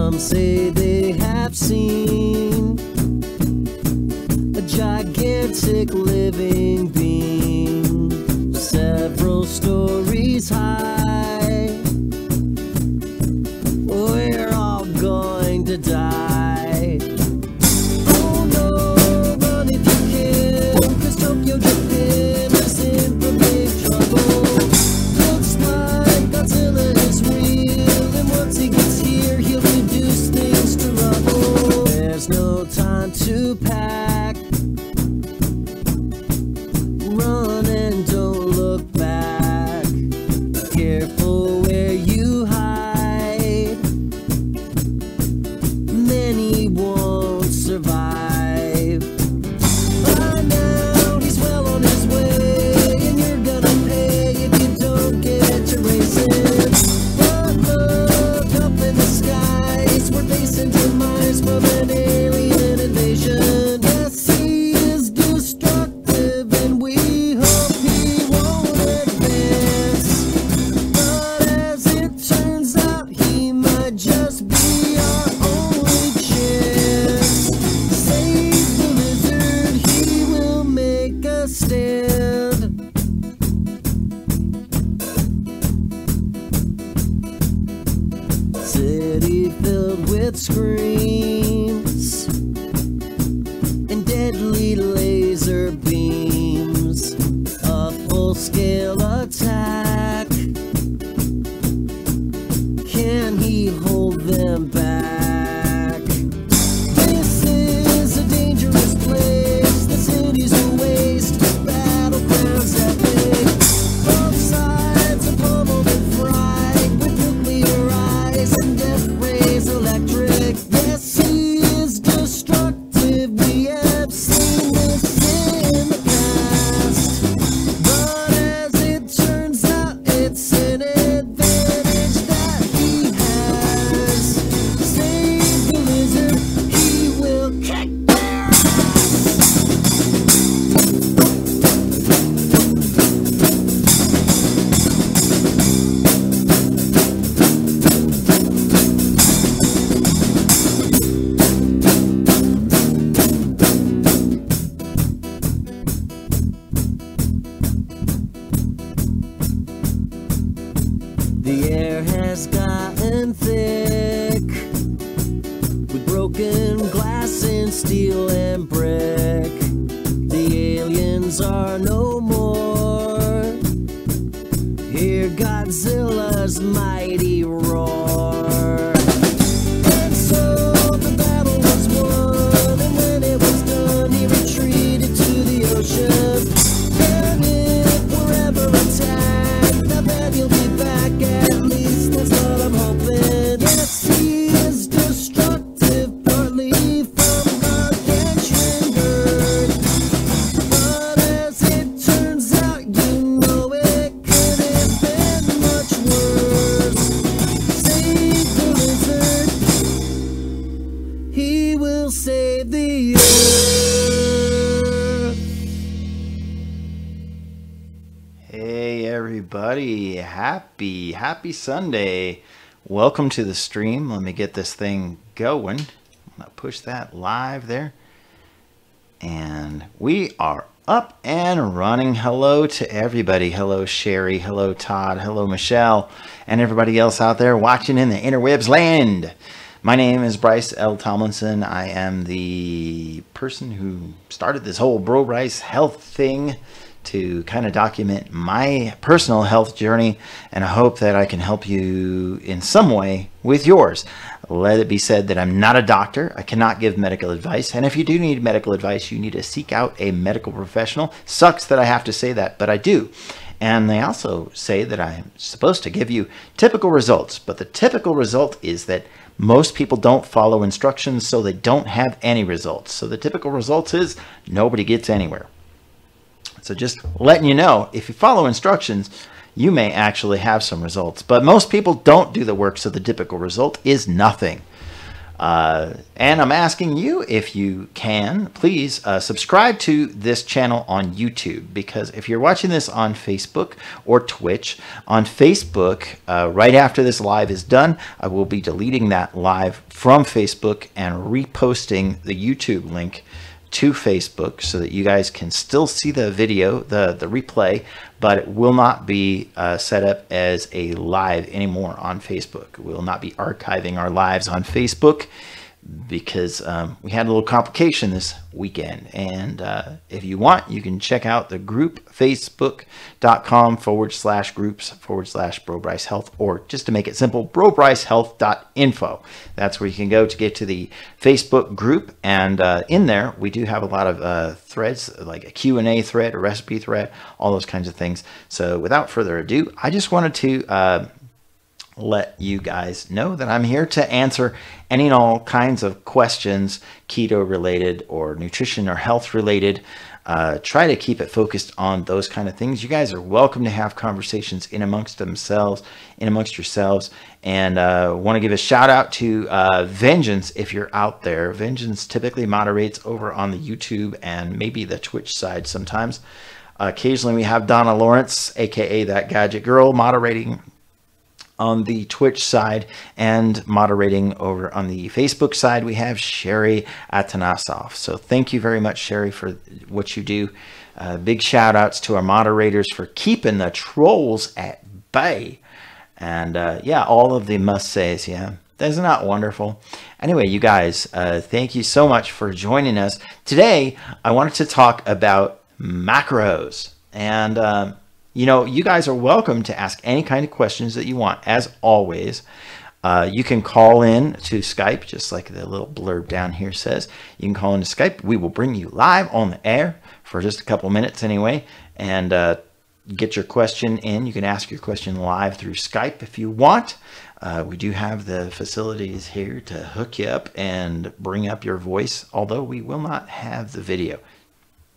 Some say they have seen a gigantic living being, several stories high. We're all going to die. Oh no, run if you can, 'cause Tokyo, Japan is in for big trouble. Looks like Godzilla is real, and once he gets here, he'll reduce things to rubble. There's no time to pack. Run and don't look back. Careful where you hide. Many won't survive. By now he's well on his way, and you're gonna pay if you don't get to racing. But look up in the skies, we're facing demise from an alien invasion. Yes, he is destructive, and we hope he won't advance. But as it turns out, he might just be our only chance. Save the lizard, he will make a stand. City filled with screams and deadly laser beams, a full-scale attack. Can he hold them back? This is a dangerous place, the city's a waste, battlegrounds epic. Both sides are pummeled and fried with nuclear eyes and death rays electric. Yes, he is destructive, we have seen this in the past. But as it turns out, it's an advantage that he has. Save the lizard, he will kick their ass. The air has gotten thick with broken glass and steel and brick. The aliens are no more. Hear Godzilla's mighty roar. And so the battle was won, and when it was done, he retreated to the ocean. And if we're ever attacked, I bet he'll be back, at least that's what I'm hoping. Yes, he is destructive, partly from gargantuan bird. But as it turns out, you know it could have been much worse. Save the lizard, he will save the earth. Hey everybody, happy Sunday. Welcome to the stream. Let me get this thing going. I'm gonna push that live there. And we are up and running. Hello to everybody. Hello Sherry, hello Todd, hello Michelle, and everybody else out there watching in the interwebs land. My name is Bryce L. Tomlinson. I am the person who started this whole BroBryceHealth thing to kind of document my personal health journey, and I hope that I can help you in some way with yours. Let it be said that I'm not a doctor. I cannot give medical advice, and if you do need medical advice, you need to seek out a medical professional. Sucks that I have to say that, but I do. And they also say that I'm supposed to give you typical results, but the typical result is that most people don't follow instructions, so they don't have any results. So the typical result is nobody gets anywhere. So just letting you know, if you follow instructions, you may actually have some results. But most people don't do the work, so the typical result is nothing. And I'm asking you, if you can, please subscribe to this channel on YouTube, because if you're watching this on Facebook or Twitch, on Facebook, right after this live is done, I will be deleting that live from Facebook and reposting the YouTube link to Facebook so that you guys can still see the video, the replay, but it will not be set up as a live anymore on Facebook. We will not be archiving our lives on Facebook because we had a little complication this weekend. And if you want, you can check out the group, facebook.com/groups/BroBryceHealth, or just to make it simple, brobrycehealth.info. That's where you can go to get to the Facebook group. And in there, we do have a lot of threads, like a Q&A thread, a recipe thread, all those kinds of things. So without further ado, I just wanted to let you guys know that I'm here to answer any and all kinds of questions, keto related or nutrition or health related. Try to keep it focused on those kind of things. You guys are welcome to have conversations in amongst yourselves. And want to give a shout out to Vengeance if you're out there. Vengeance typically moderates over on the YouTube and maybe the Twitch side sometimes. Occasionally we have Donna Lawrence, aka That Gadget Girl, moderating on the Twitch side, and moderating over on the Facebook side, we have Sherry Atanasov. So thank you very much, Sherry, for what you do. Big shout outs to our moderators for keeping the trolls at bay. And yeah, all of the must says. Yeah, isn't that wonderful? Anyway, you guys, thank you so much for joining us. Today, I wanted to talk about macros. And you know, you guys are welcome to ask any kind of questions that you want. As always, you can call in to Skype, just like the little blurb down here says. You can call into Skype. We will bring you live on the air for just a couple minutes anyway, and get your question in. You can ask your question live through Skype if you want. We do have the facilities here to hook you up and bring up your voice, although we will not have the video.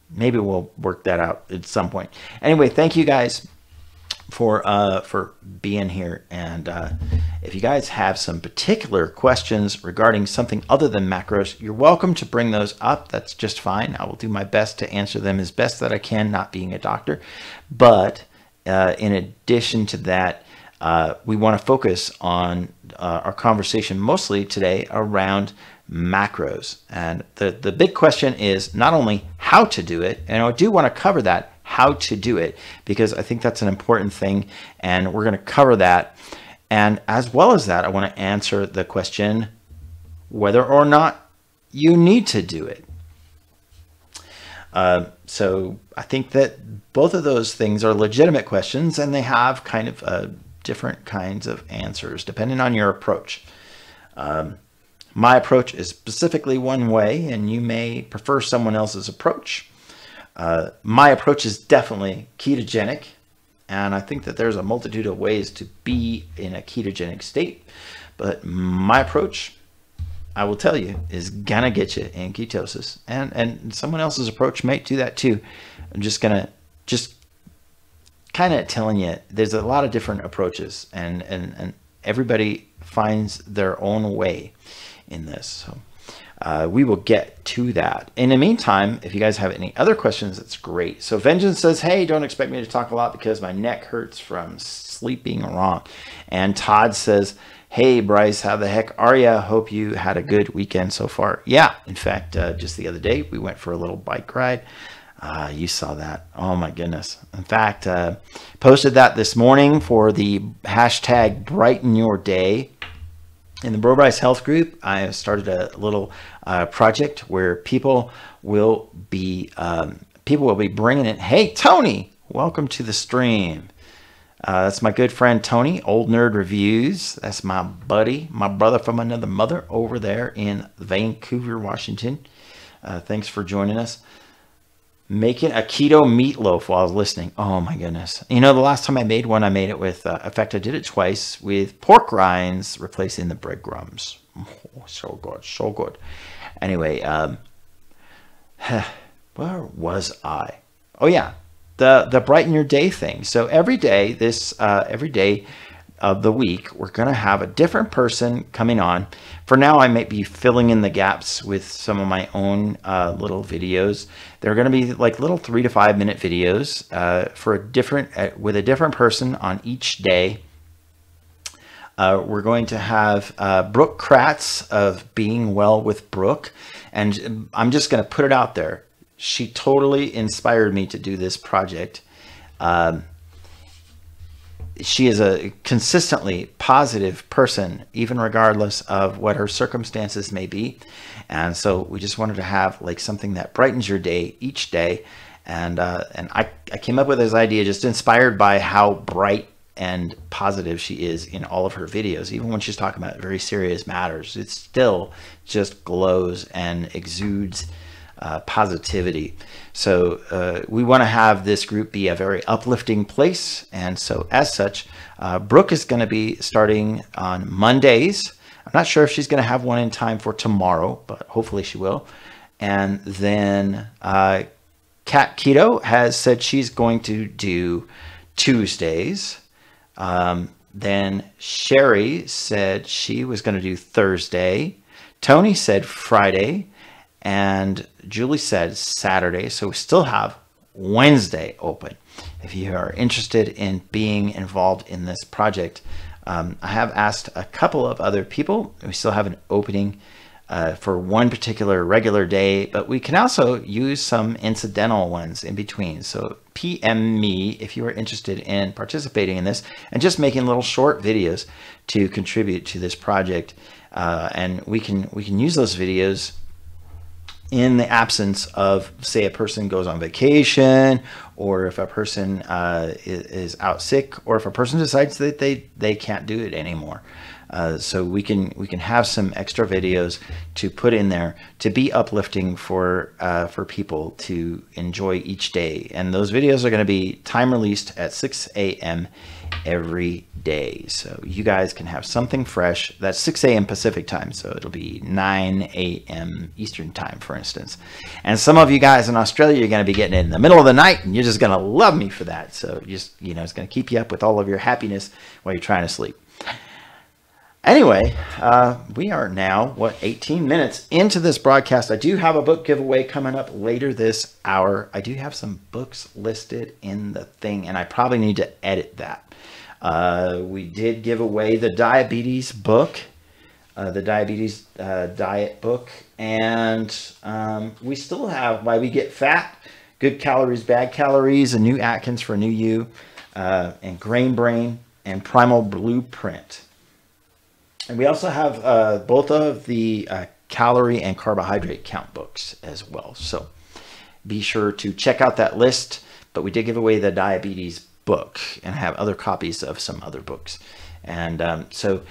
Maybe we'll work that out at some point. Anyway, thank you guys for being here. And if you guys have some particular questions regarding something other than macros, you're welcome to bring those up. That's just fine. I will do my best to answer them as best that I can, not being a doctor. But in addition to that, we want to focus on our conversation mostly today around macros. And the big question is not only how to do it, and I do want to cover that, how to do it, because I think that's an important thing, and we're going to cover that. And as well as that, I want to answer the question whether or not you need to do it. So I think that both of those things are legitimate questions, and they have kind of different kinds of answers depending on your approach. My approach is specifically one way, and you may prefer someone else's approach. My approach is definitely ketogenic, and I think that there's a multitude of ways to be in a ketogenic state. But my approach, I will tell you, is gonna get you in ketosis, and someone else's approach might do that too. I'm just kind of telling you, there's a lot of different approaches, and everybody finds their own way in this. So we will get to that. In the meantime, if you guys have any other questions, that's great. So Vengeance says, hey, don't expect me to talk a lot because my neck hurts from sleeping wrong. And Todd says, hey, Bryce, how the heck are ya? Hope you had a good weekend so far. Yeah, in fact, just the other day, we went for a little bike ride. You saw that. Oh my goodness. In fact, posted that this morning for the hashtag Brighten Your Day. In the BroBryce Health group, I started a little project where people will be bringing in. Hey, Tony, welcome to the stream. That's my good friend Tony, Old Nerd Reviews. That's my buddy, my brother from another mother over there in Vancouver, Washington. Thanks for joining us. Making a keto meatloaf while I was listening. Oh my goodness. You know, the last time I made one, I made it with, in fact, I did it twice with pork rinds replacing the breadcrumbs. Oh, so good, so good. Anyway, where was I? Oh yeah, the Brighten Your Day thing. So every day, of the week, we're going to have a different person coming on. For now, I might be filling in the gaps with some of my own little videos. They're going to be like little 3 to 5 minute videos for a different with a different person on each day. We're going to have Brooke Kratz of Being Well with Brooke, and I'm just going to put it out there. She totally inspired me to do this project. She is a consistently positive person, even regardless of what her circumstances may be. And so we just wanted to have like something that brightens your day each day. And I came up with this idea just inspired by how bright and positive she is in all of her videos. Even when she's talking about very serious matters, it still just glows and exudes positivity. So we want to have this group be a very uplifting place. And so as such, Brooke is going to be starting on Mondays. I'm not sure if she's going to have one in time for tomorrow, but hopefully she will. And then Kat Keto has said she's going to do Tuesdays. Then Sherry said she was going to do Thursday. Tony said Friday. And Julie said Saturday. So we still have Wednesday open. If you are interested in being involved in this project, I have asked a couple of other people. We still have an opening for one particular regular day, but we can also use some incidental ones in between. So PM me if you are interested in participating in this and just making little short videos to contribute to this project. And we can use those videos in the absence of, say, a person goes on vacation, or if a person is out sick, or if a person decides that they can't do it anymore. So we can have some extra videos to put in there to be uplifting for people to enjoy each day. And those videos are going to be time released at 6 a.m. every day. So you guys can have something fresh. That's 6 a.m. Pacific time. So it'll be 9 a.m. Eastern time, for instance. And some of you guys in Australia, you're going to be getting it in the middle of the night, and you're just going to love me for that. So just, it's going to keep you up with all of your happiness while you're trying to sleep. Anyway, we are now, 18 minutes into this broadcast. I do have a book giveaway coming up later this hour. I do have some books listed in the thing, and I probably need to edit that. We did give away the diabetes book, the diabetes diet book, and we still have Why We Get Fat, Good Calories, Bad Calories, A New Atkins for a New You, and Grain Brain, and Primal Blueprint. And we also have both of the calorie and carbohydrate count books as well. So be sure to check out that list. But we did give away the diabetes book and have other copies of some other books. And so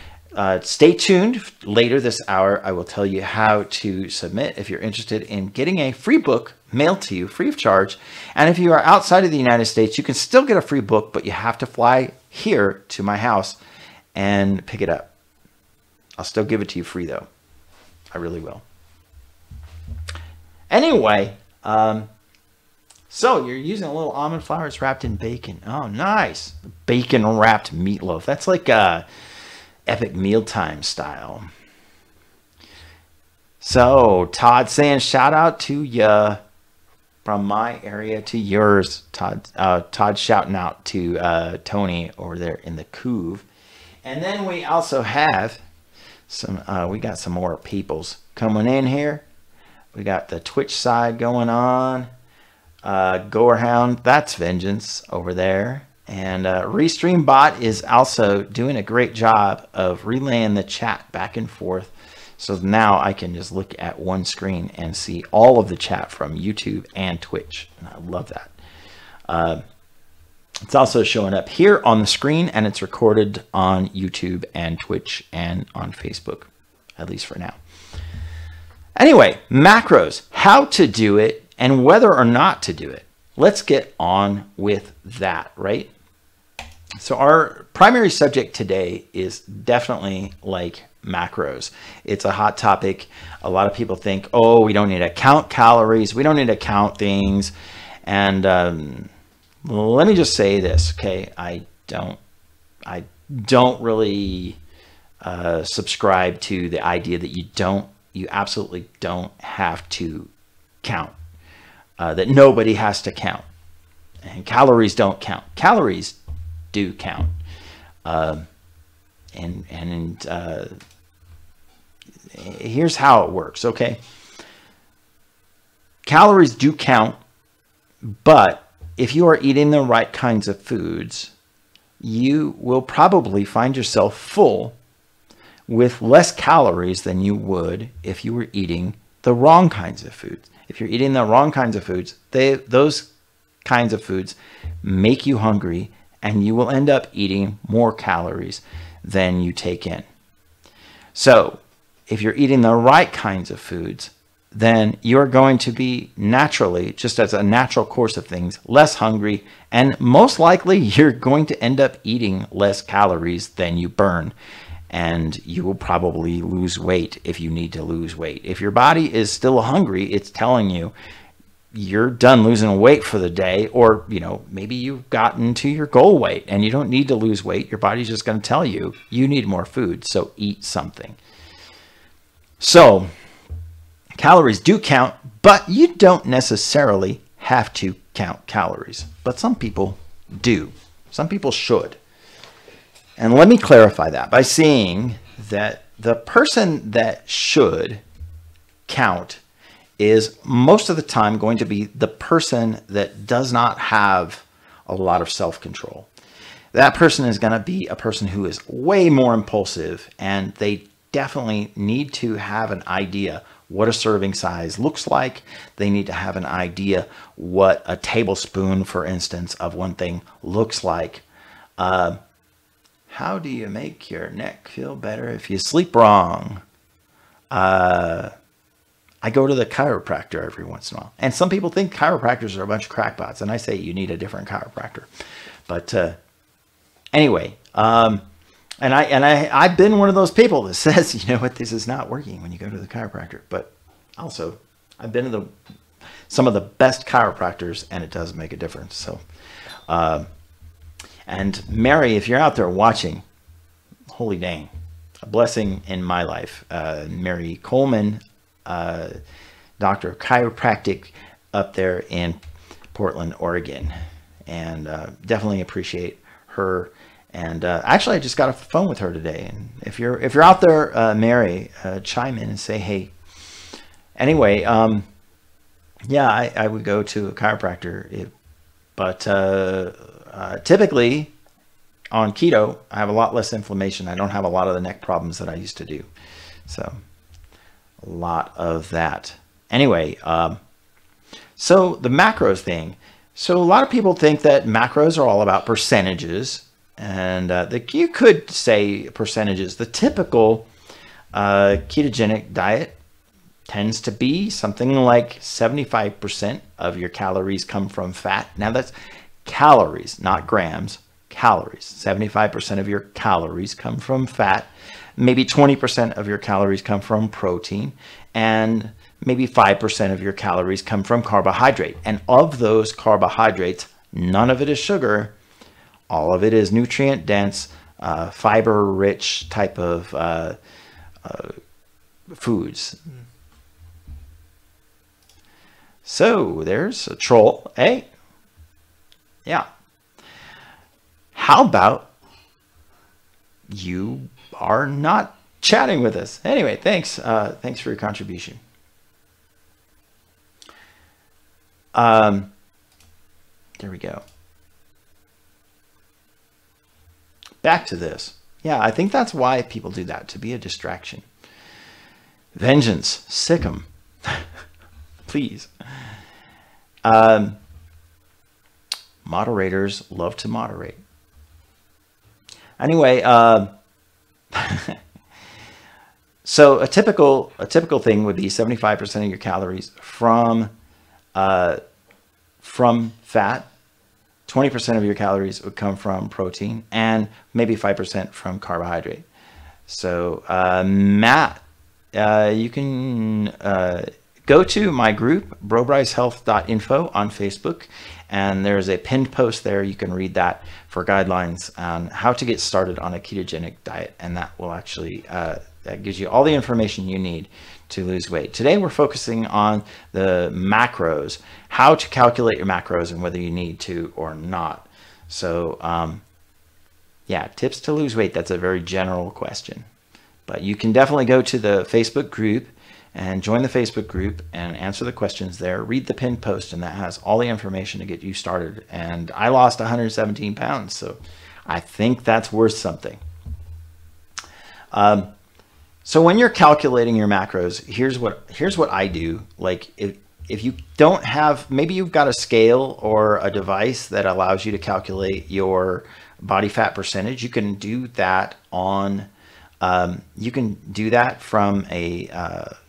stay tuned. Later this hour, I will tell you how to submit if you're interested in getting a free book mailed to you free of charge. And if you are outside of the United States, you can still get a free book, but you have to fly here to my house and pick it up. I'll still give it to you free, though. I really will. Anyway, so you're using a little almond flour. It's wrapped in bacon. Oh, nice. Bacon-wrapped meatloaf. That's like epic mealtime style. So Todd saying shout out to you from my area to yours. Todd shouting out to Tony over there in the Couve. And then we also have we got some more peoples coming in here. We got the Twitch side going on. Gorehound, that's Vengeance over there. And Restream Bot is also doing a great job of relaying the chat back and forth. So now I can just look at one screen and see all of the chat from YouTube and Twitch. And I love that. It's also showing up here on the screen, and it's recorded on YouTube and Twitch and on Facebook, at least for now. Anyway, macros, how to do it and whether or not to do it. Let's get on with that, right? So our primary subject today is definitely like macros. It's a hot topic. A lot of people think, oh, we don't need to count calories. We don't need to count things. And let me just say this, okay? I don't really subscribe to the idea that you absolutely don't have to count, that nobody has to count, and calories don't count. Calories do count, here's how it works. Okay, calories do count, but if you are eating the right kinds of foods, you will probably find yourself full with less calories than you would if you were eating the wrong kinds of foods. If you're eating the wrong kinds of foods, those kinds of foods make you hungry, and you will end up eating more calories than you take in. So if you're eating the right kinds of foods, then you're going to be naturally, just as a natural course of things, less hungry, and most likely you're going to end up eating less calories than you burn. And you will probably lose weight if you need to lose weight. If your body is still hungry, it's telling you you're done losing weight for the day, or maybe you've gotten to your goal weight and you don't need to lose weight. Your body's just going to tell you you need more food, so eat something. So calories do count, but you don't necessarily have to count calories. But some people do. Some people should. And let me clarify that by saying that the person that should count is most of the time going to be the person that does not have a lot of self-control. That person is going to be a person who is way more impulsive, and they definitely need to have an idea what a serving size looks like. They need to have an idea what a tablespoon, for instance, of one thing looks like. How do you make your neck feel better if you sleep wrong? I go to the chiropractor every once in a while. And some people think chiropractors are a bunch of crackpots, and I say you need a different chiropractor. But anyway, I've been one of those people that says, you know what, this is not working when you go to the chiropractor. But also, I've been to some of the best chiropractors, and it does make a difference. So, and Mary, if you're out there watching, holy dang, a blessing in my life. Mary Coleman, doctor of chiropractic up there in Portland, Oregon, and definitely appreciate her. And actually, I just got off the phone with her today. And if you're out there, Mary, chime in and say hey. Anyway, yeah, I would go to a chiropractor, but typically on keto, I have a lot less inflammation. I don't have a lot of the neck problems that I used to do. So a lot of that. Anyway, so the macros thing. So a lot of people think that macros are all about percentages, and you could say percentages. The typical ketogenic diet tends to be something like 75% of your calories come from fat. Now that's calories, not grams, calories. 75% of your calories come from fat. Maybe 20% of your calories come from protein, and maybe 5% of your calories come from carbohydrate. And of those carbohydrates, none of it is sugar. All of it is nutrient dense, fiber rich type of foods. So there's a troll. Hey, yeah. How about you are not chatting with us? Anyway, thanks. Thanks for your contribution. There we go. Back to this. Yeah, I think that's why people do that, to be a distraction. Vengeance, sick 'em. Please. Moderators love to moderate. Anyway, so a typical thing would be 75% of your calories from fat, 20% of your calories would come from protein, and maybe 5% from carbohydrate. So Matt, you can go to my group, BroBryceHealth.info on Facebook, and there's a pinned post there. You can read that for guidelines on how to get started on a ketogenic diet, and that will actually that gives you all the information you need to lose weight. Today we're focusing on the macros, how to calculate your macros and whether you need to or not. So yeah, tips to lose weight. That's a very general question, but you can definitely go to the Facebook group and join the Facebook group and answer the questions there. Read the pinned post, and that has all the information to get you started. And I lost 117 pounds, so I think that's worth something. So when you're calculating your macros, here's what I do. Like if you don't have, maybe you've got a scale or a device that allows you to calculate your body fat percentage, you can do that on you can do that from a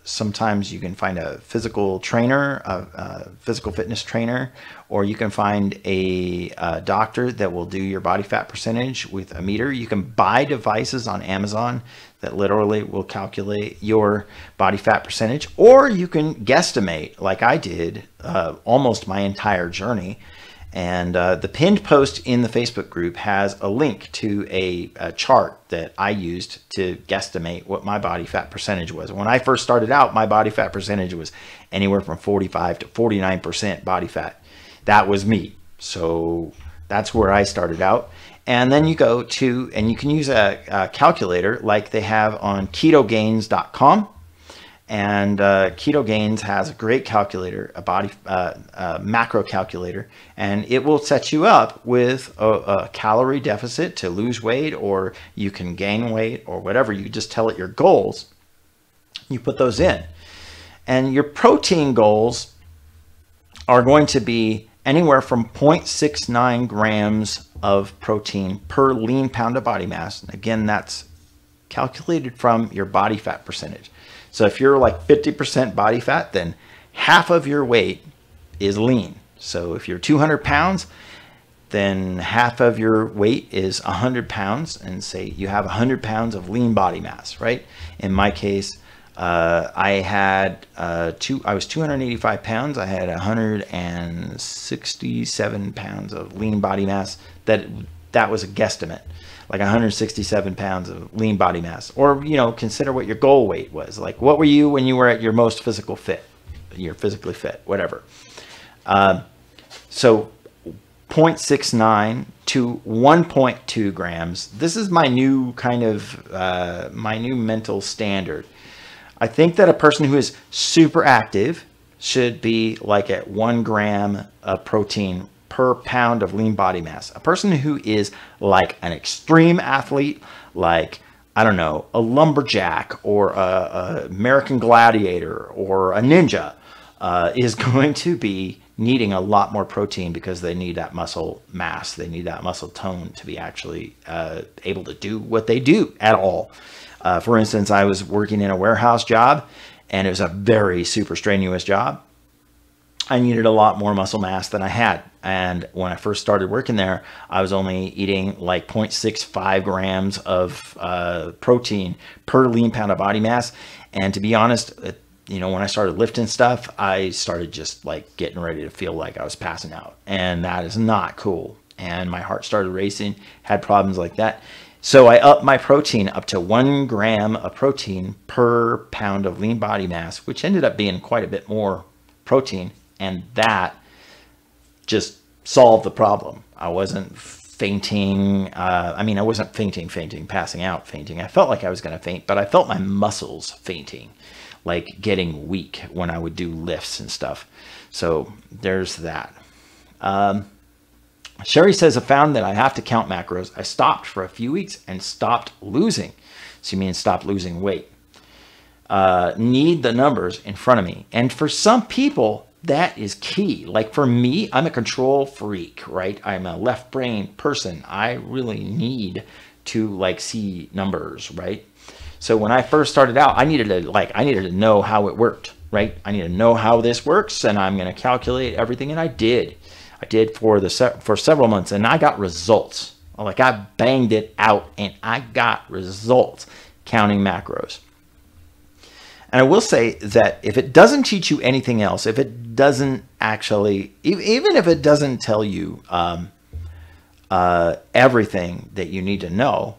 sometimes you can find a physical trainer, a physical fitness trainer, or you can find a doctor that will do your body fat percentage with a meter. You can buy devices on Amazon that literally will calculate your body fat percentage, or you can guesstimate like I did almost my entire journey. And the pinned post in the Facebook group has a link to a chart that I used to guesstimate what my body fat percentage was. When I first started out, my body fat percentage was anywhere from 45 to 49% body fat. That was me. So that's where I started out. And then you go to, and you can use a calculator like they have on ketogains.com. And KetoGains has a great calculator, a macro calculator, and it will set you up with a calorie deficit to lose weight, or you can gain weight or whatever. You just tell it your goals. You put those in. And your protein goals are going to be anywhere from 0.69 grams of protein per lean pound of body mass. And again, that's calculated from your body fat percentage. So if you're like 50% body fat, then half of your weight is lean. So if you're 200 pounds, then half of your weight is 100 pounds, and say you have 100 pounds of lean body mass, right? In my case, I was 285 pounds. I had 167 pounds of lean body mass. That was a guesstimate. Like 167 pounds of lean body mass. Or, you know, consider what your goal weight was. Like, what were you when you were at your most physically fit, whatever. So 0.69 to 1.2 grams. This is my new kind of, my new mental standard. I think that a person who is super active should be like at 1 gram of protein per pound of lean body mass. A person who is like an extreme athlete, like, I don't know, a lumberjack or a American gladiator or a ninja, is going to be needing a lot more protein because they need that muscle mass. They need that muscle tone to be actually able to do what they do at all. For instance, I was working in a warehouse job, and it was a very super strenuous job. I needed a lot more muscle mass than I had. And when I first started working there, I was only eating like 0.65 grams of protein per lean pound of body mass. And to be honest, you know, when I started lifting stuff, I started just like getting ready to feel like I was passing out. And that is not cool. And my heart started racing, had problems like that. So I upped my protein up to 1 gram of protein per pound of lean body mass, which ended up being quite a bit more protein. And that just solved the problem. I wasn't fainting. I mean, I wasn't fainting, passing out, fainting. I felt like I was going to faint, but I felt my muscles fainting, like getting weak when I would do lifts and stuff. So there's that. Sherry says, I found that I have to count macros. I stopped for a few weeks and stopped losing. So you mean stop losing weight. Need the numbers in front of me. And for some people, that is key. Like for me, I'm a control freak, right? I'm a left brain person. I really need to like see numbers, right? So when I first started out, I needed to know how it worked, right? I need to know how this works, and I'm going to calculate everything. And I did for several months, and I got results. Like I banged it out and I got results counting macros. And I will say that if it doesn't teach you anything else, if it doesn't actually, even if it doesn't tell you everything that you need to know,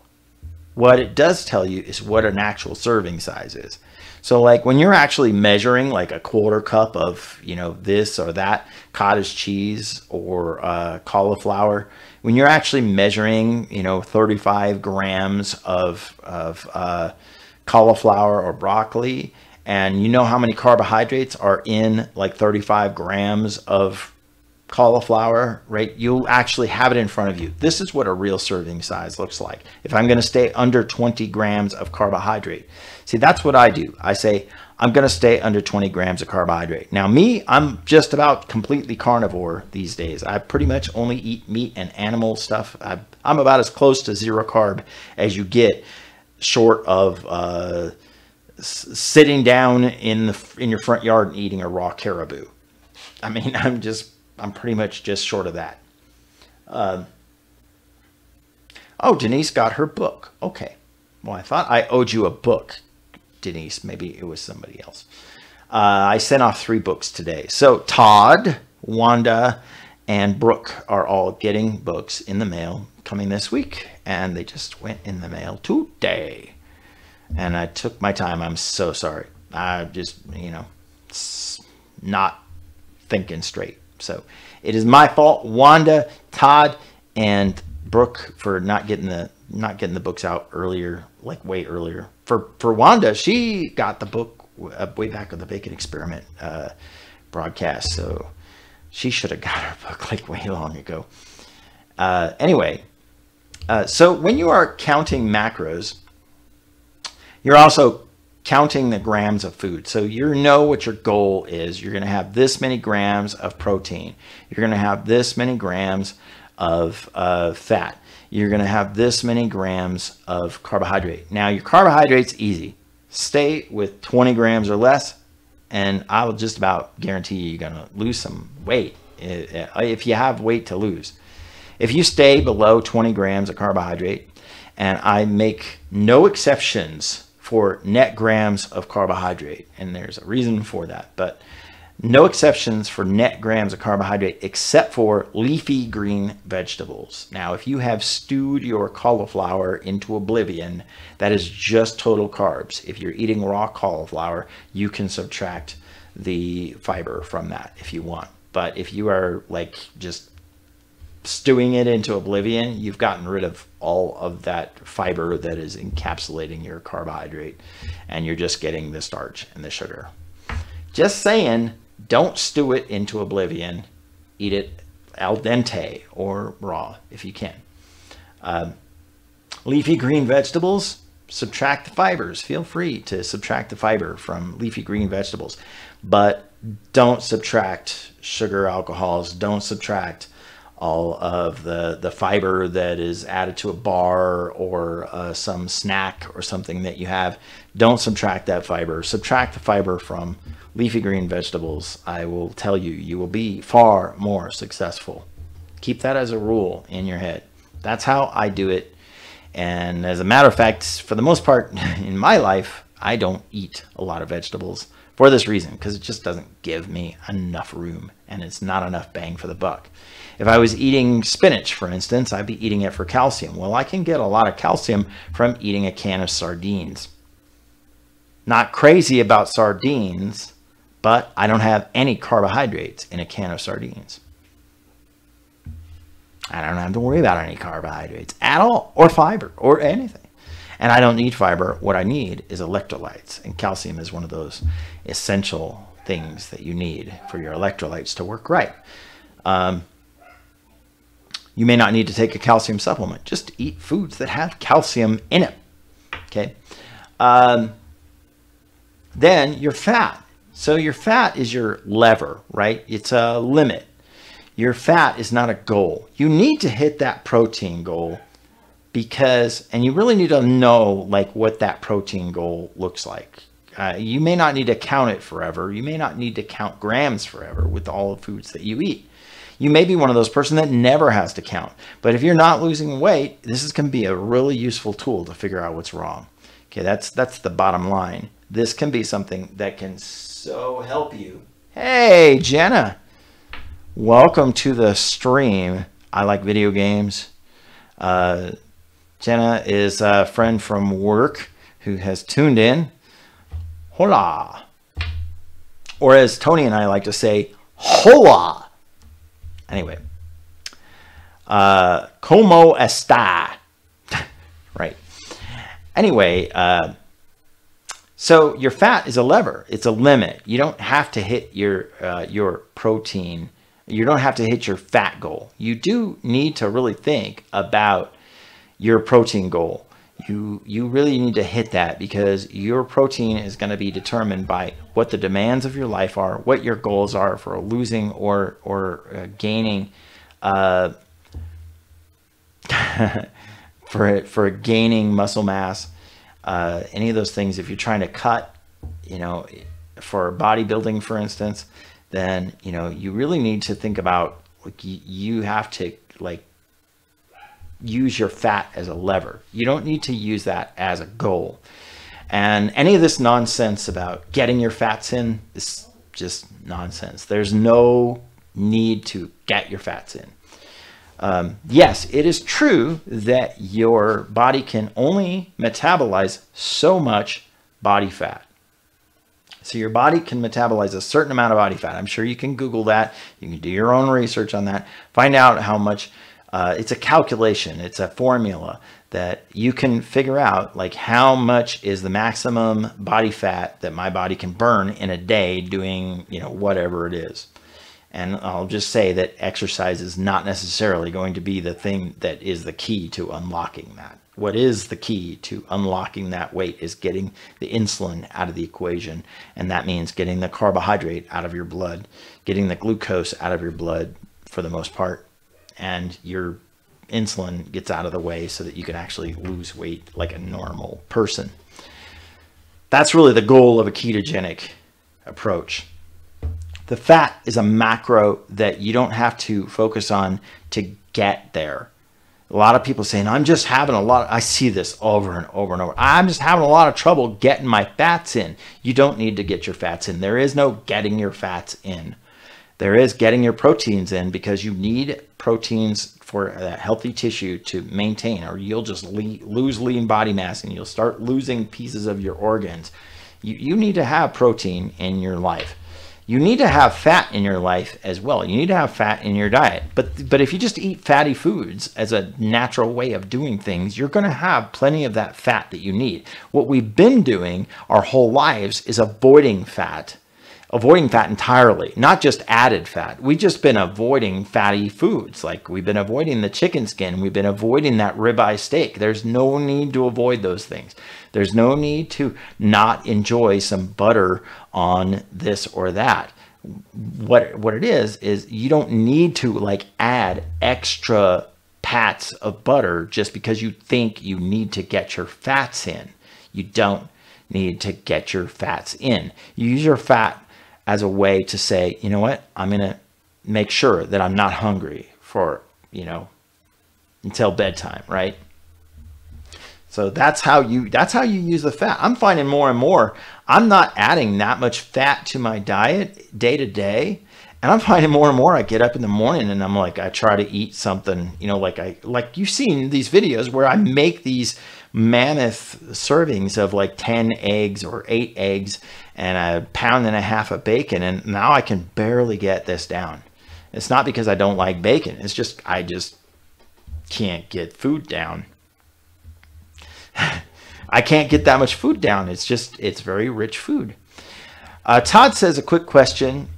what it does tell you is what an actual serving size is. So like when you're actually measuring like a quarter cup of, you know, this or that cottage cheese or cauliflower, when you're actually measuring, you know, 35 grams of cauliflower or broccoli, and you know how many carbohydrates are in like 35 grams of cauliflower, right? You'll actually have it in front of you. This is what a real serving size looks like. If I'm going to stay under 20 grams of carbohydrate, see, that's what I do. I say, I'm going to stay under 20 grams of carbohydrate. Now me, I'm just about completely carnivore these days. I pretty much only eat meat and animal stuff. I'm about as close to zero carb as you get, short of sitting down in your front yard and eating a raw caribou. I mean, I'm pretty much just short of that. Oh, Denise got her book. Okay. Well, I thought I owed you a book, Denise. Maybe it was somebody else. I sent off 3 books today. So Todd, Wanda, and Brooke are all getting books in the mail coming this week. And they just went in the mail today. And I took my time. I'm so sorry. I just, you know, not thinking straight. So it is my fault, Wanda, Todd, and Brooke, for not getting the books out earlier, like way earlier. For Wanda, she got the book way back with the Bacon Experiment broadcast, so she should have got her book like way long ago. Anyway, so when you are counting macros, you're also counting the grams of food. So you know what your goal is. You're going to have this many grams of protein. You're going to have this many grams of fat. You're going to have this many grams of carbohydrate. Now your carbohydrate's easy. Stay with 20 grams or less, and I will just about guarantee you're going to lose some weight if you have weight to lose. If you stay below 20 grams of carbohydrate, and I make no exceptions for net grams of carbohydrate, and there's a reason for that, but no exceptions for net grams of carbohydrate except for leafy green vegetables. Now, if you have stewed your cauliflower into oblivion, that is just total carbs. If you're eating raw cauliflower, you can subtract the fiber from that if you want. But if you are like just stewing it into oblivion, you've gotten rid of all of that fiber that is encapsulating your carbohydrate, and you're just getting the starch and the sugar. Just saying, don't stew it into oblivion. Eat it al dente or raw if you can. Leafy green vegetables, subtract the fibers. Feel free to subtract the fiber from leafy green vegetables, but don't subtract sugar, alcohols. Don't subtract all of the fiber that is added to a bar or some snack or something that you have. Don't subtract that fiber. Subtract the fiber from leafy green vegetables. I will tell you, you will be far more successful. Keep that as a rule in your head. That's how I do it. And as a matter of fact, for the most part in my life, I don't eat a lot of vegetables for this reason, because it just doesn't give me enough room and it's not enough bang for the buck. If I was eating spinach, for instance, I'd be eating it for calcium. Well, I can get a lot of calcium from eating a can of sardines. Not crazy about sardines, but I don't have any carbohydrates in a can of sardines. I don't have to worry about any carbohydrates at all, or fiber, or anything. And I don't need fiber. What I need is electrolytes, and calcium is one of those essential things that you need for your electrolytes to work right. You may not need to take a calcium supplement. Just eat foods that have calcium in it. Okay. Then your fat. So your fat is your lever, right? It's a limit. Your fat is not a goal. You need to hit that protein goal because, and you really need to know like what that protein goal looks like. You may not need to count it forever. You may not need to count grams forever with all the foods that you eat. You may be one of those person that never has to count. But if you're not losing weight, this is going to be a really useful tool to figure out what's wrong. Okay, that's the bottom line. This can be something that can so help you. Hey, Jenna. Welcome to the stream. I like video games. Jenna is a friend from work who has tuned in. Hola. Or as Tony and I like to say, hola. Anyway. Como está? Right. Anyway, so your fat is a lever. It's a limit. You don't have to hit your protein. You don't have to hit your fat goal. You do need to really think about your protein goal. You really need to hit that, because your protein is going to be determined by what the demands of your life are, what your goals are for losing or gaining, for gaining muscle mass, any of those things. If you're trying to cut, for bodybuilding, for instance, then you really need to think about, like, you have to use your fat as a lever. You don't need to use that as a goal. And any of this nonsense about getting your fats in is just nonsense. There's no need to get your fats in. Yes, it is true that your body can only metabolize so much body fat. So your body can metabolize a certain amount of body fat. I'm sure you can Google that. You can do your own research on that. Find out how much. It's a calculation. It's a formula that you can figure out, like, how much is the maximum body fat that my body can burn in a day doing, whatever it is. And I'll just say that exercise is not necessarily going to be the thing that is the key to unlocking that. What is the key to unlocking that weight is getting the insulin out of the equation. And that means getting the carbohydrate out of your blood, getting the glucose out of your blood for the most part. And your insulin gets out of the way so that you can actually lose weight like a normal person. That's really the goal of a ketogenic approach. The fat is a macro that you don't have to focus on to get there. A lot of people saying, I'm just having I see this over and over and over. I'm just having a lot of trouble getting my fats in. You don't need to get your fats in. There is no getting your fats in. There is getting your proteins in, because you need proteins for that healthy tissue to maintain, or you'll just lose lean body mass and you'll start losing pieces of your organs. You need to have protein in your life. You need to have fat in your life as well. You need to have fat in your diet. But if you just eat fatty foods as a natural way of doing things, you're going to have plenty of that fat that you need. What we've been doing our whole lives is avoiding fat entirely, not just added fat. We've just been avoiding fatty foods. Like, we've been avoiding the chicken skin. We've been avoiding that ribeye steak. There's no need to avoid those things. There's no need to not enjoy some butter on this or that. What it is you don't need to add extra pats of butter just because you think you need to get your fats in. You don't need to get your fats in. You use your fat as a way to say, you know what, I'm going to make sure that I'm not hungry for, until bedtime, right? So that's how you use the fat. I'm finding more and more, I'm not adding that much fat to my diet day to day. And I'm finding more and more, I get up in the morning and I'm like, I try to eat something, like you've seen these videos where I make these mammoth servings of 10 eggs or 8 eggs and 1.5 pounds of bacon. And now I can barely get this down. It's not because I don't like bacon. It's just, I just can't get food down. I can't get that much food down. It's very rich food. Todd says, a quick question.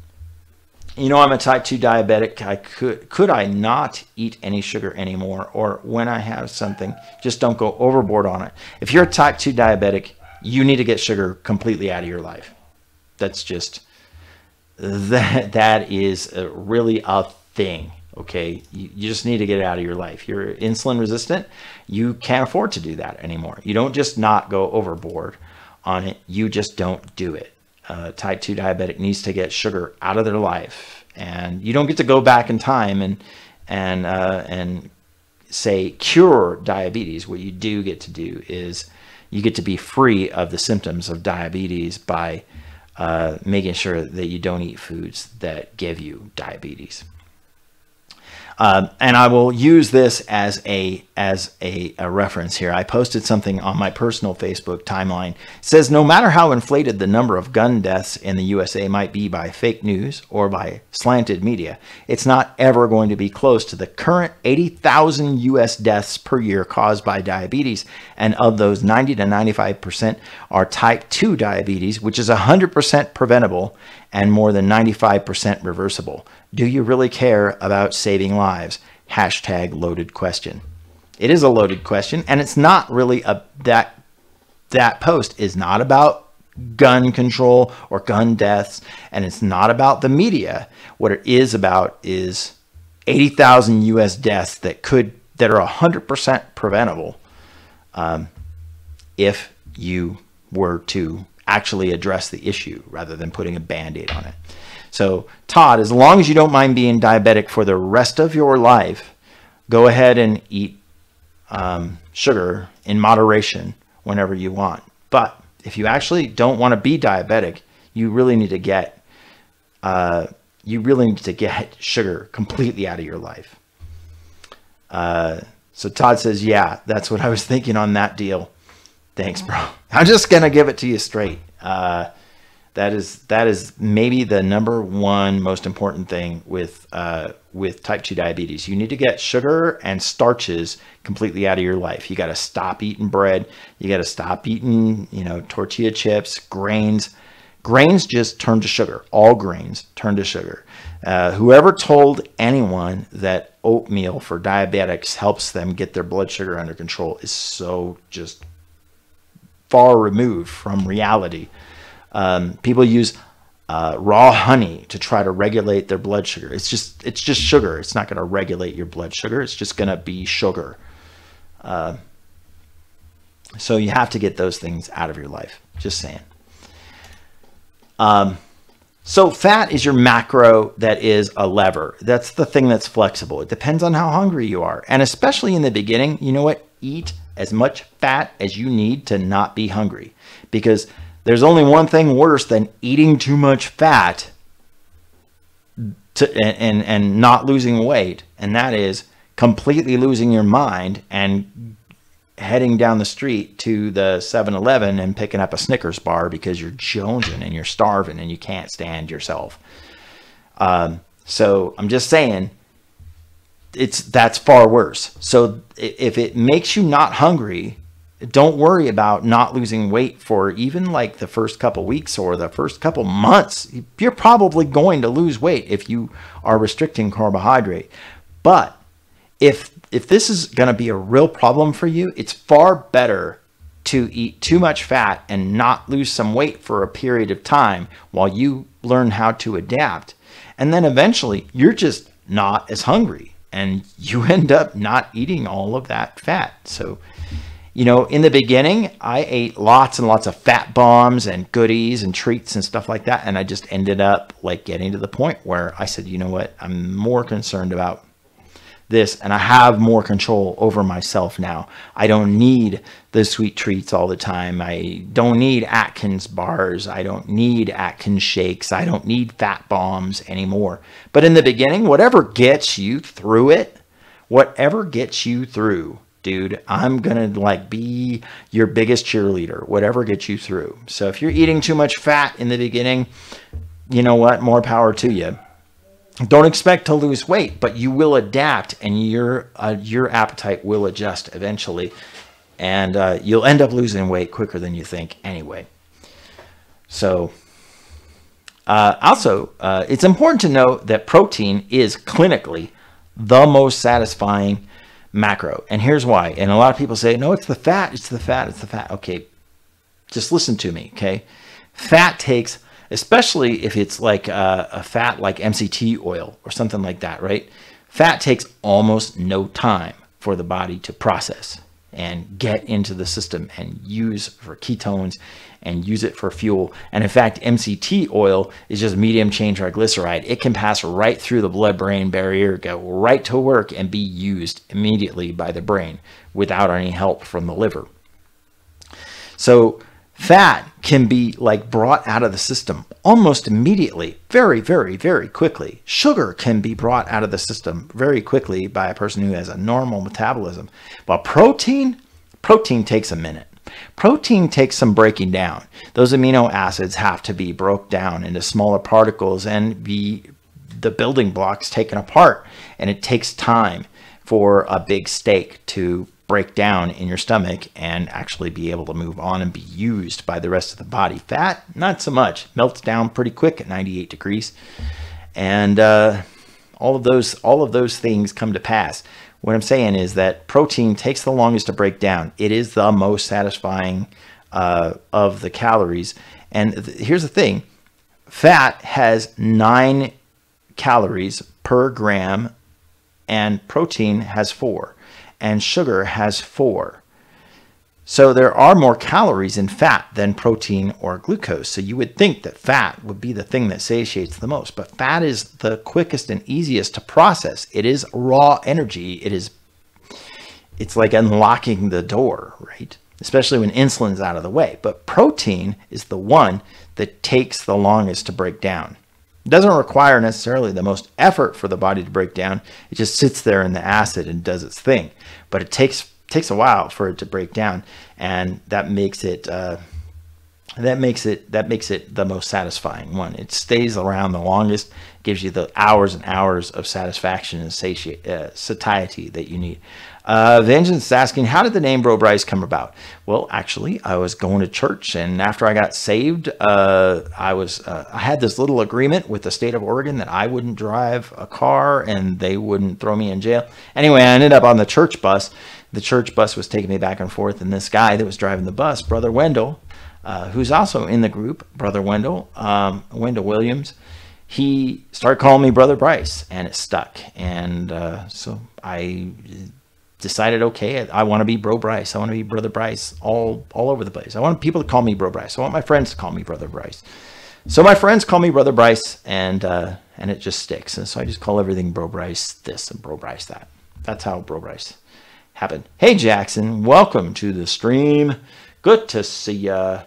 I'm a type 2 diabetic. Could I not eat any sugar anymore? Or when I have something, just don't go overboard on it. If you're a type 2 diabetic, you need to get sugar completely out of your life. That's just, that is really a thing. Okay, you just need to get it out of your life. You're insulin resistant. You can't afford to do that anymore. You don't just not go overboard on it. You just don't do it. Type 2 diabetic needs to get sugar out of their life, and you don't get to go back in time and say cure diabetes. What you do get to do is you get to be free of the symptoms of diabetes by making sure that you don't eat foods that give you diabetes. And I will use this as a reference here. I posted something on my personal Facebook timeline. It says, no matter how inflated the number of gun deaths in the USA might be by fake news or by slanted media, it's not ever going to be close to the current 80,000 US deaths per year caused by diabetes. And of those, 90 to 95% are type 2 diabetes, which is 100% preventable and more than 95% reversible. Do you really care about saving lives? Hashtag loaded question. It is a loaded question, and it's not really that post is not about gun control or gun deaths, and it's not about the media. What it is about is 80,000 US deaths that are 100% preventable if you were to actually address the issue rather than putting a Band-Aid on it. So Todd, as long as you don't mind being diabetic for the rest of your life, go ahead and eat sugar in moderation whenever you want. But if you actually don't want to be diabetic, you really need to get sugar completely out of your life. So Todd says, yeah, that's what I was thinking on that deal. Thanks, bro. I'm just gonna give it to you straight. That is maybe the number one most important thing with type 2 diabetes. You need to get sugar and starches completely out of your life. You got to stop eating bread. You got to stop eating, tortilla chips, grains. Grains just turn to sugar. All grains turn to sugar. Whoever told anyone that oatmeal for diabetics helps them get their blood sugar under control is so just far removed from reality. People use raw honey to try to regulate their blood sugar. It's just sugar. It's not going to regulate your blood sugar. It's just going to be sugar. So you have to get those things out of your life. Just saying. So fat is your macro that is a lever. That's the thing that's flexible. It depends on how hungry you are. And especially in the beginning, you know what? Eat as much fat as you need to not be hungry. Because there's only one thing worse than eating too much fat and not losing weight, and that is completely losing your mind and heading down the street to the 7-Eleven and picking up a Snickers bar because you're jonesing and you're starving and you can't stand yourself. So I'm just saying, that's far worse. So if it makes you not hungry, don't worry about not losing weight for even like the first couple weeks or the first couple months. You're probably going to lose weight if you are restricting carbohydrate. But if this is going to be a real problem for you, it's far better to eat too much fat and not lose some weight for a period of time while you learn how to adapt. And then eventually you're just not as hungry and you end up not eating all of that fat. So in the beginning, I ate lots and lots of fat bombs and goodies and treats and stuff like that. And I just ended up like getting to the point where I said, you know what, I'm more concerned about this and I have more control over myself now. I don't need the sweet treats all the time. I don't need Atkins bars. I don't need Atkins shakes. I don't need fat bombs anymore. But in the beginning, whatever gets you through it, dude, I'm going to be your biggest cheerleader, whatever gets you through. So if you're eating too much fat in the beginning, you know what? More power to you. Don't expect to lose weight, but you will adapt and your appetite will adjust eventually. And you'll end up losing weight quicker than you think anyway. So also, it's important to know that protein is clinically the most satisfying macro. And here's why. And a lot of people say, no, it's the fat. It's the fat. It's the fat. Okay. Just listen to me. Okay. Fat takes, especially if it's like a fat like MCT oil or something like that, right? Fat takes almost no time for the body to process and get into the system and use for ketones and use it for fuel. And in fact, MCT oil is just medium chain triglyceride. It can pass right through the blood-brain barrier, go right to work and be used immediately by the brain without any help from the liver. So fat can be like brought out of the system almost immediately, very, very, very quickly. Sugar can be brought out of the system very quickly by a person who has a normal metabolism. But protein takes a minute. Protein takes some breaking down. Those amino acids have to be broke down into smaller particles and be the building blocks taken apart. And it takes time for a big steak to break down in your stomach and actually be able to move on and be used by the rest of the body. Fat, not so much. Melts down pretty quick at 98 degrees. And all of those things come to pass. What I'm saying is that protein takes the longest to break down. It is the most satisfying of the calories. And here's the thing. Fat has 9 calories per gram, and protein has 4. And sugar has 4. So there are more calories in fat than protein or glucose. So you would think that fat would be the thing that satiates the most, but fat is the quickest and easiest to process. It is raw energy. It's like unlocking the door, right? Especially when insulin's out of the way. But protein is the one that takes the longest to break down. It doesn't require necessarily the most effort for the body to break down. It just sits there in the acid and does its thing. But it takes a while for it to break down, and that makes it the most satisfying one. It stays around the longest, gives you the hours and hours of satisfaction and satiety that you need. Vengeance is asking, how did the name BroBryce come about? Well, actually, I was going to church, and after I got saved, I had this little agreement with the state of Oregon that I wouldn't drive a car and they wouldn't throw me in jail. Anyway, I ended up on the church bus. The church bus was taking me back and forth, and this guy that was driving the bus, Brother Wendell, who's also in the group, Brother Wendell Williams, he started calling me Brother Bryce, and it stuck. And so I decided, okay, I want to be BroBryce. I want to be Brother Bryce all over the place. I want people to call me BroBryce. I want my friends to call me Brother Bryce. So my friends call me Brother Bryce, and it just sticks. And so I just call everything BroBryce this and BroBryce that. That's how BroBryce happened. Hey, Jackson, welcome to the stream. Good to see ya.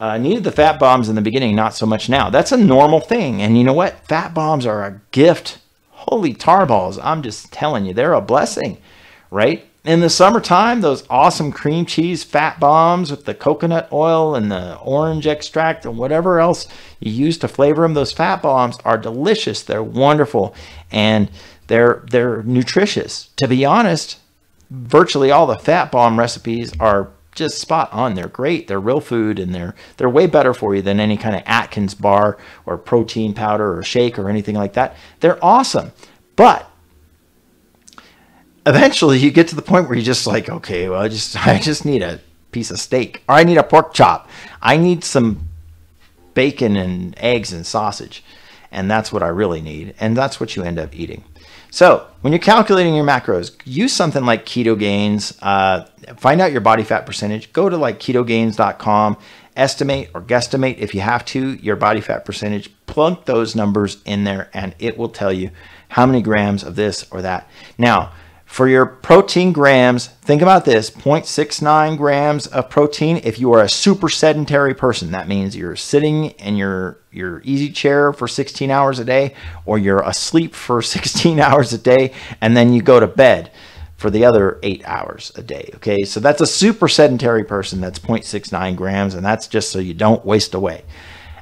Needed the fat bombs in the beginning, not so much now. That's a normal thing. And you know what? Fat bombs are a gift. Holy tar balls. I'm just telling you, they're a blessing. Right? In the summertime, those awesome cream cheese fat bombs with the coconut oil and the orange extract and whatever else you use to flavor them, those fat bombs are delicious. They're wonderful, and they're nutritious. To be honest, virtually all the fat bomb recipes are just spot on. They're great. They're real food, and they're way better for you than any kind of Atkins bar or protein powder or shake or anything like that. They're awesome. But eventually you get to the point where you're just like, okay, well, I just need a piece of steak, or I need a pork chop. I need some bacon and eggs and sausage. And that's what I really need. And that's what you end up eating. So when you're calculating your macros, use something like KetoGains. Find out your body fat percentage. Go to like ketogains.com, estimate or guesstimate if you have to your body fat percentage. Plunk those numbers in there, and it will tell you how many grams of this or that. Now, for your protein grams, think about this, 0.69 grams of protein. If you are a super sedentary person, that means you're sitting in your easy chair for 16 hours a day, or you're asleep for 16 hours a day, and then you go to bed for the other 8 hours a day. Okay, so that's a super sedentary person. That's 0.69 grams, and that's just so you don't waste away.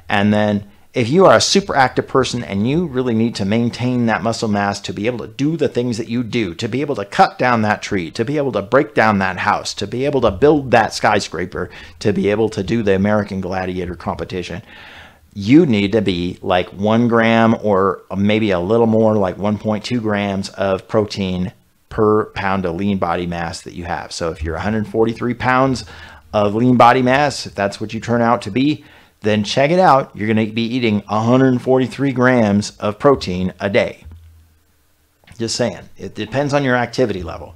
And then if you are a super active person and you really need to maintain that muscle mass to be able to do the things that you do, to be able to cut down that tree, to be able to break down that house, to be able to build that skyscraper, to be able to do the American Gladiator competition, you need to be like 1 gram or maybe a little more, like 1.2 grams of protein per pound of lean body mass that you have. So if you're 143 pounds of lean body mass, if that's what you turn out to be, then check it out. You're going to be eating 143 grams of protein a day. Just saying. It depends on your activity level.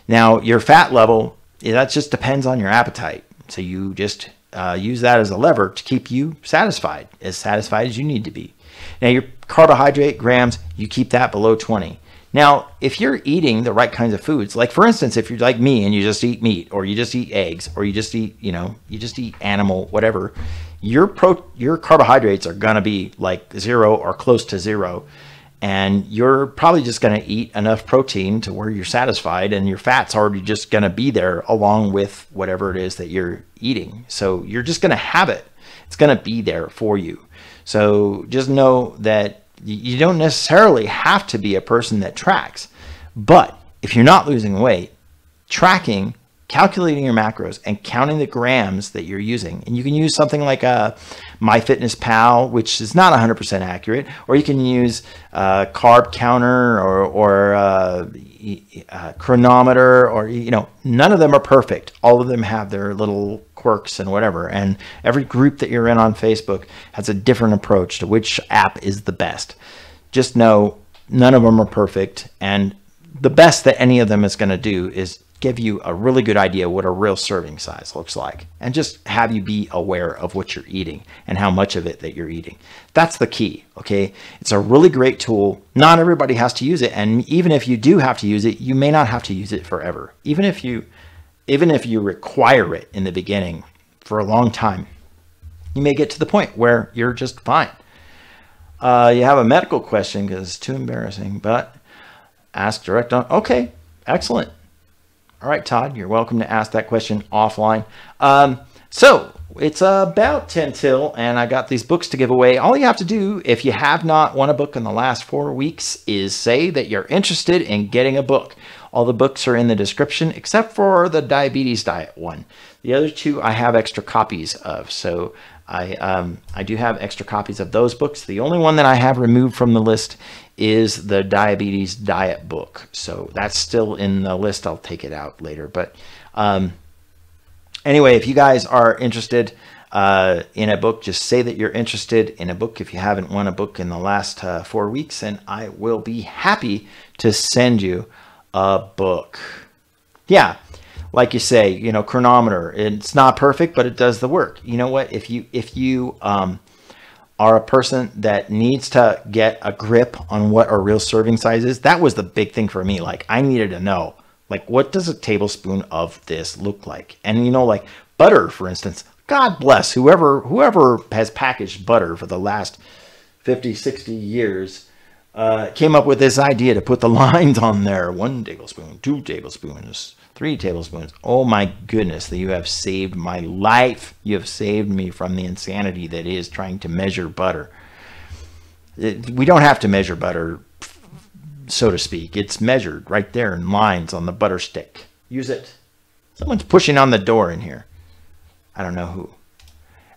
Now, your fat level, that just depends on your appetite. So you just use that as a lever to keep you satisfied as you need to be. Now, your carbohydrate grams, you keep that below 20. Now, if you're eating the right kinds of foods, like for instance, if you're like me and you just eat meat, or you just eat eggs, or you just eat, you just eat animal, whatever, your carbohydrates are going to be like 0 or close to 0. And you're probably just going to eat enough protein to where you're satisfied, and your fat's already just going to be there along with whatever it is that you're eating. So you're just going to have it. It's going to be there for you. So just know that you don't necessarily have to be a person that tracks, but if you're not losing weight, tracking, calculating your macros, and counting the grams that you're using, and you can use something like MyFitnessPal, which is not 100% accurate, or you can use carb counter or chronometer, or none of them are perfect. All of them have their little quirks and whatever, and every group that you're in on Facebook has a different approach to which app is the best. Just know none of them are perfect, and the best that any of them is going to do is give you a really good idea what a real serving size looks like, and just have you be aware of what you're eating and how much of it that you're eating. That's the key. Okay, it's a really great tool. Not everybody has to use it, and even if you do have to use it, you may not have to use it forever. Even if you require it in the beginning for a long time, you may get to the point where you're just fine. You have a medical question because it's too embarrassing, but ask direct on. Okay, excellent. All right, Todd, you're welcome to ask that question offline. So it's about 10 till, and I got these books to give away. All you have to do, if you have not won a book in the last 4 weeks, is say that you're interested in getting a book. All the books are in the description, except for the diabetes diet one. The other two I have extra copies of, so I do have extra copies of those books. The only one that I have removed from the list is the diabetes diet book, so that's still in the list. I'll take it out later, but anyway, if you guys are interested in a book, just say that you're interested in a book if you haven't won a book in the last 4 weeks, and I will be happy to send you a book. Yeah, like you say, chronometer, it's not perfect, but it does the work. You know what? If you are a person that needs to get a grip on what a real serving size is, that was the big thing for me. Like, I needed to know, like, what does a tablespoon of this look like? And like butter, for instance, God bless whoever has packaged butter for the last 50, 60 years, came up with this idea to put the lines on there. 1 tablespoon, 2 tablespoons, 3 tablespoons. Oh my goodness, that you have saved my life. You have saved me from the insanity that is trying to measure butter. We don't have to measure butter, so to speak. It's measured right there in lines on the butter stick. Use it. Someone's pushing on the door in here. I don't know who.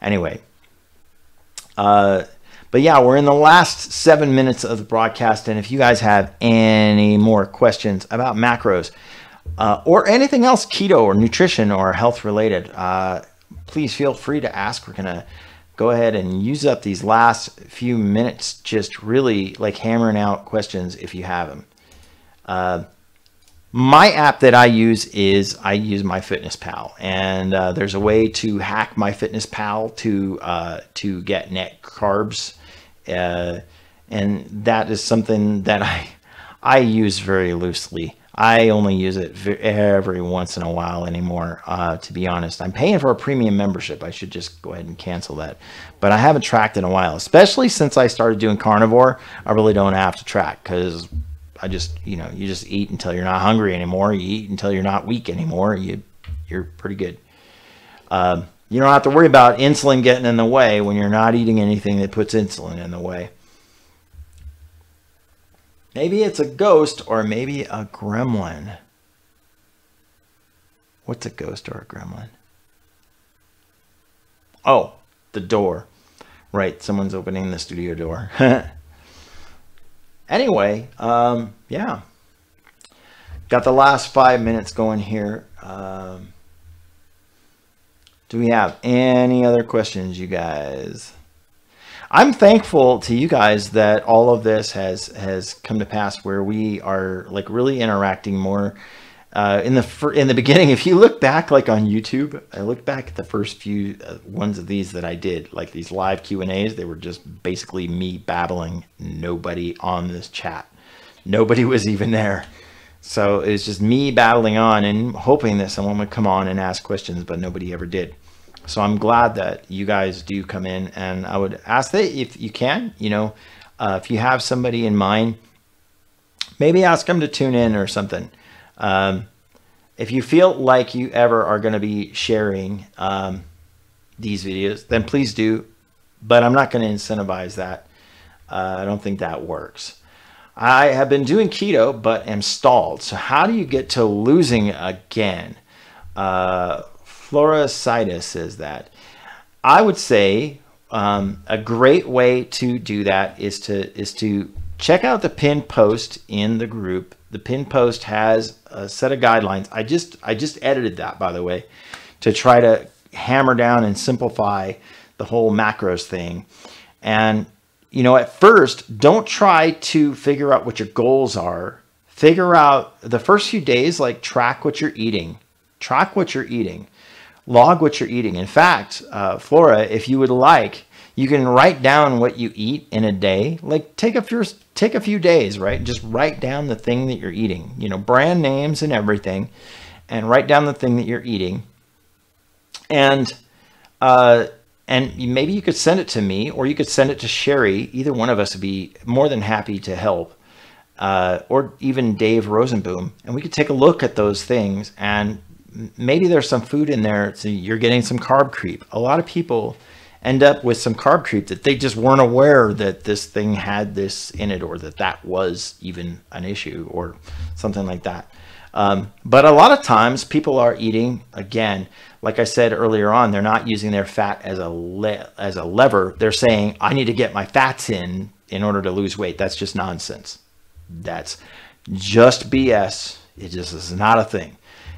Anyway. But yeah, we're in the last 7 minutes of the broadcast, and if you guys have any more questions about macros or anything else keto or nutrition or health related, please feel free to ask. We're going to go ahead and use up these last few minutes just really like hammering out questions if you have them. My app that I use is MyFitnessPal, and there's a way to hack MyFitnessPal to get net carbs. And that is something that I use very loosely. I only use it every once in a while anymore, to be honest. I'm paying for a premium membership. I should just go ahead and cancel that. But I haven't tracked in a while, especially since I started doing carnivore. I really don't have to track because I just, you just eat until you're not hungry anymore. You eat until you're not weak anymore. You're pretty good. You don't have to worry about insulin getting in the way when you're not eating anything that puts insulin in the way. Maybe it's a ghost or maybe a gremlin. What's a ghost or a gremlin? Oh, the door. Right, someone's opening the studio door. Anyway, yeah. Got the last 5 minutes going here. Do we have any other questions, you guys? I'm thankful to you guys that all of this has come to pass where we are like really interacting more. In the beginning, if you look back like on YouTube, I looked back at the first few ones of these that I did, like these live Q&As. They were just basically me babbling, nobody on this chat. Nobody was even there. So it was just me battling on and hoping that someone would come on and ask questions, but nobody ever did. So I'm glad that you guys do come in, and I would ask that if you can, if you have somebody in mind, maybe ask them to tune in or something. If you feel like you ever are going to be sharing these videos, then please do. But I'm not going to incentivize that. I don't think that works. I have been doing keto, but am stalled. So how do you get to losing again? Floricitis says that. I would say a great way to do that is to check out the pinned post in the group. The pinned post has a set of guidelines. I just edited that, by the way, to try to hammer down and simplify the whole macros thing. And at first, don't try to figure out what your goals are. Figure out the first few days, like track what you're eating. Track what you're eating. Log what you're eating. In fact, Flora, if you would like, you can write down what you eat in a day. Like take a few days, right? Just write down the thing that you're eating, brand names and everything, and write down the thing that you're eating. And maybe you could send it to me, or you could send it to Sherry. Either one of us would be more than happy to help, or even Dave Rosenboom. And we could take a look at those things, and maybe there's some food in there, so you're getting some carb creep. A lot of people end up with some carb creep that they just weren't aware that this thing had this in it, or that was even an issue or something like that. But a lot of times people are eating, again, like I said earlier on, they're not using their fat as a lever. They're saying, I need to get my fats in order to lose weight. That's just nonsense. That's just BS. It just is not a thing.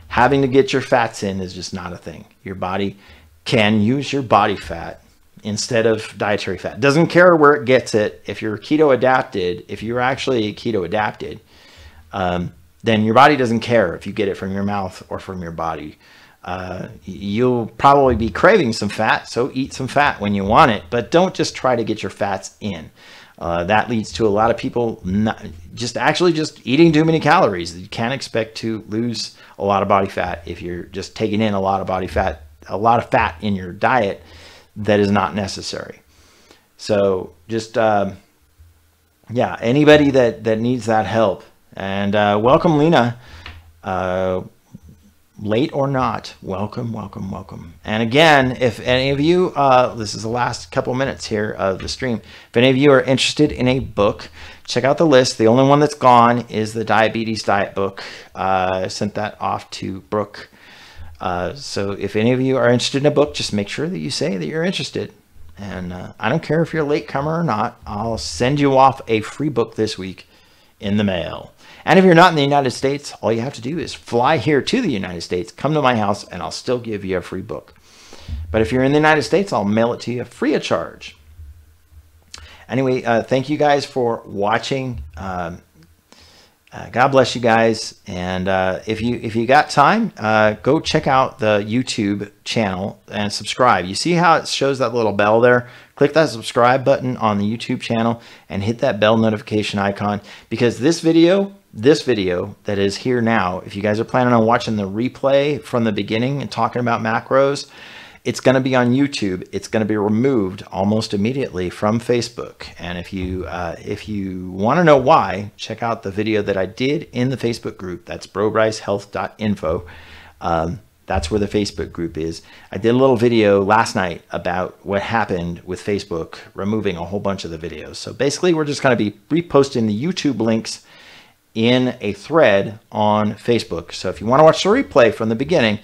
Having to get your fats in is just not a thing. Your body can use your body fat instead of dietary fat. Doesn't care where it gets it. If you're keto adapted, if you're actually keto adapted, then your body doesn't care if you get it from your mouth or from your body. You'll probably be craving some fat, so eat some fat when you want it, but don't just try to get your fats in. That leads to a lot of people just eating too many calories. You can't expect to lose a lot of body fat if you're just taking in a lot of body fat, a lot of fat in your diet that is not necessary. So just, anybody that needs that help. And welcome, Lena. Late or not, welcome. And again, if any of you, this is the last couple minutes here of the stream. If any of you are interested in a book, check out the list. The only one that's gone is the Diabetes Diet book. I sent that off to Brooke. So if any of you are interested in a book, just make sure that you say that you're interested. And I don't care if you're a latecomer or not, I'll send you off a free book this week in the mail. And if you're not in the United States, all you have to do is fly here to the United States, come to my house, and I'll still give you a free book. But if you're in the United States, I'll mail it to you free of charge. Anyway, thank you guys for watching. God bless you guys. And if you got time, go check out the YouTube channel and subscribe. You see how it shows that little bell there? Click that subscribe button on the YouTube channel and hit that bell notification icon, because this video that is here now, if you guys are planning on watching the replay from the beginning and talking about macros, it's going to be on YouTube. It's going to be removed almost immediately from Facebook. And if you want to know why, check out the video that I did in the Facebook group. That's brobrycehealth.info. That's where the Facebook group is. I did a little video last night about what happened with Facebook removing a whole bunch of the videos. So basically, we're just going to be reposting the YouTube links in a thread on Facebook. So if you want to watch the replay from the beginning,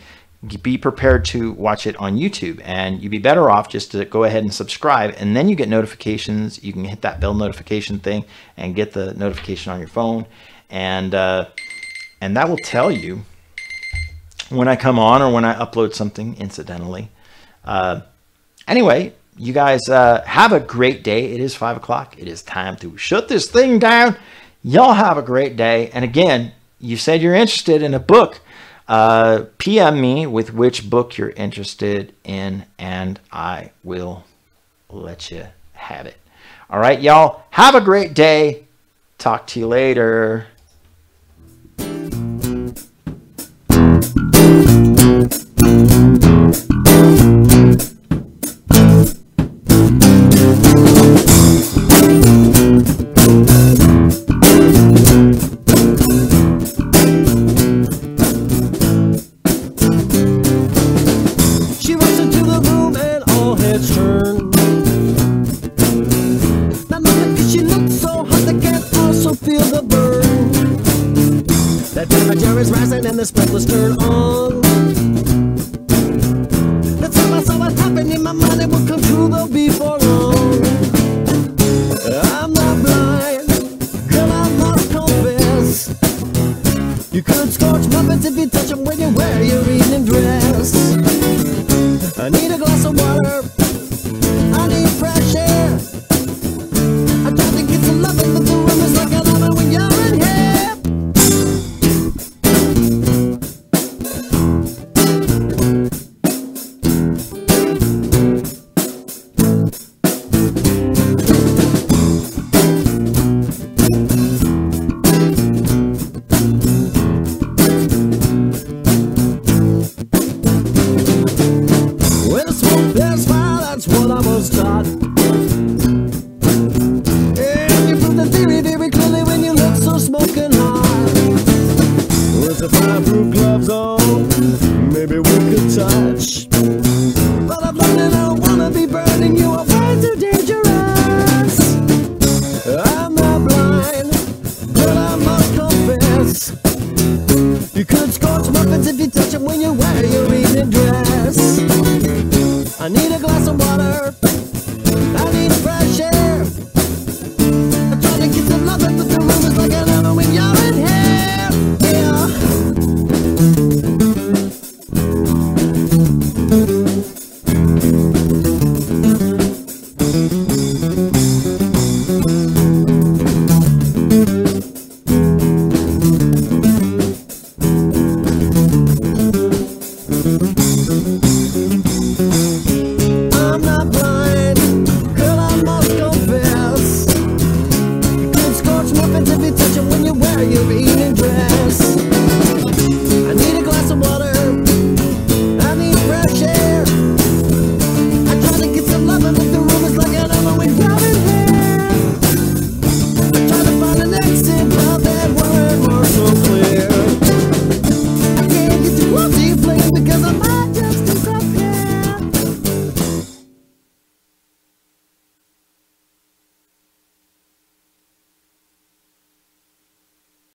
be prepared to watch it on YouTube, and you'd be better off just to go ahead and subscribe, and then you get notifications. You can hit that bell notification thing and get the notification on your phone, and that will tell you when I come on or when I upload something incidentally. Anyway, you guys have a great day. It is 5 o'clock. It is time to shut this thing down. Y'all have a great day. And again, you said you're interested in a book. PM me with which book you're interested in, and I will let you have it. All right, y'all, have a great day. Talk to you later. She walks into the room and all heads turn. Not knowing 'cause she looks so hot, they can also feel the burn. That temperature is rising and the sprinklers turn on.